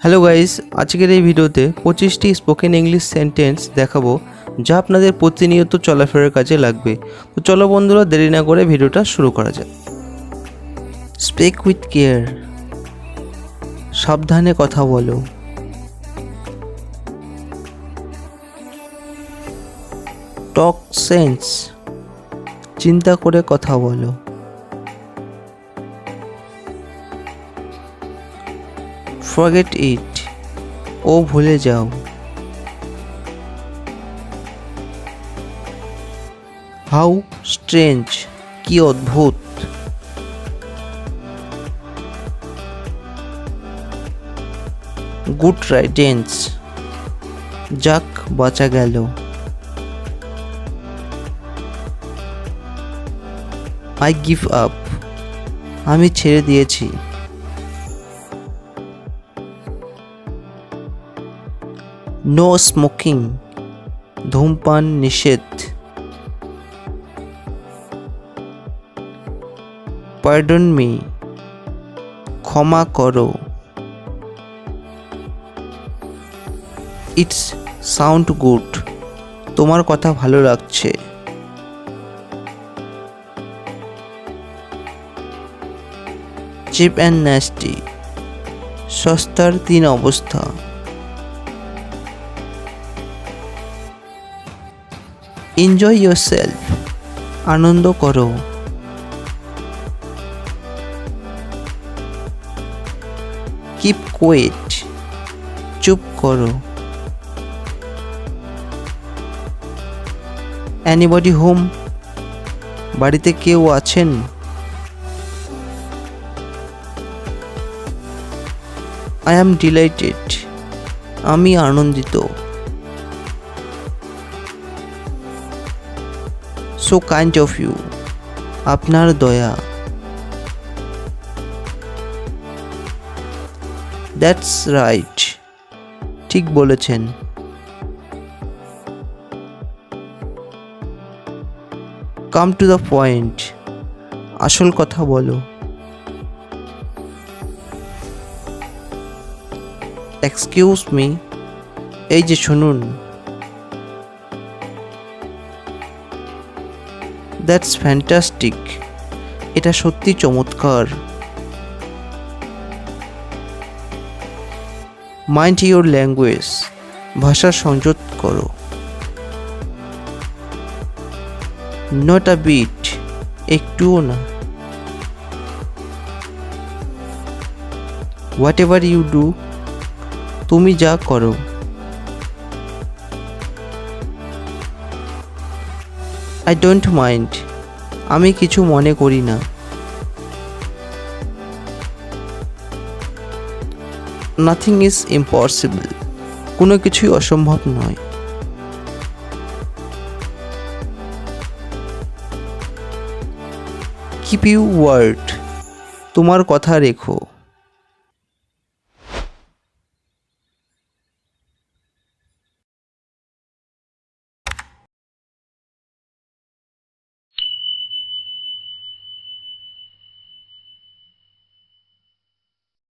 Hello guys, আজকের এই ভিডিওতে 25টি স্পোকেন ইংলিশ সেন্টেন্স দেখাবো যা আপনাদের প্রতিনিয়ত চলাফেরার কাজে লাগবে। তো চলো বন্ধুরা, দেরি না করে ভিডিওটা শুরু করা যাক। স্পিক উইথ কেয়ার, সাবধানে কথা বলো। টক সেন্স, চিন্তা করে কথা বলো। ফরগেট ইট, ও ভুলে যাও। হাউ স্ট্রেঞ্জ, কি অদ্ভুত। গুড রাইডেন্স, যাক বাঁচা গেল। আই গিভ আপ, আমি ছেড়ে দিয়েছি। নো স্মোকিং, ধূমপান নিষেধ। পার্ডন মি, ক্ষমা করো। ইটস সাউন্ড গুড, তোমার কথা ভালো লাগছে। চিপ অ্যান্ড ন্যাস্টি, সস্তার তিন অবস্থা। এনজয় ইয়োরসেলফ, আনন্দ করো। কিপ কোয়েট, চুপ করো। এনিবডি হোম, বাড়িতে কেউ আছেন? আই অ্যাম ডিলাইটেড, আমি আনন্দিত। সো কাইন্ড অফ ইউ, আপনার দয়া। দ্যাটস রাইট, ঠিক বলেছেন। কাম টু দ্য পয়েন্ট, আসল কথা বলো। এক্সকিউজ মি, এই যে শুনুন। দ্যাটস ফ্যান্টাস্টিক, এটা সত্যি চমৎকার। মাইন্ড ইউর ল্যাঙ্গুয়েজ, ভাষা সংযত করো। নট আ বিট, একটুও না। হোয়াট এভার ইউ ডু, তুমি যা করো। আই ডোন্ট মাইন্ড, আমি কিছু মনে করি না। নাথিং ইজ ইম্পসিবল, কোনো কিছুই অসম্ভব নয়। কিপ ইউ ওয়ার্ড, তোমার কথা রেখো।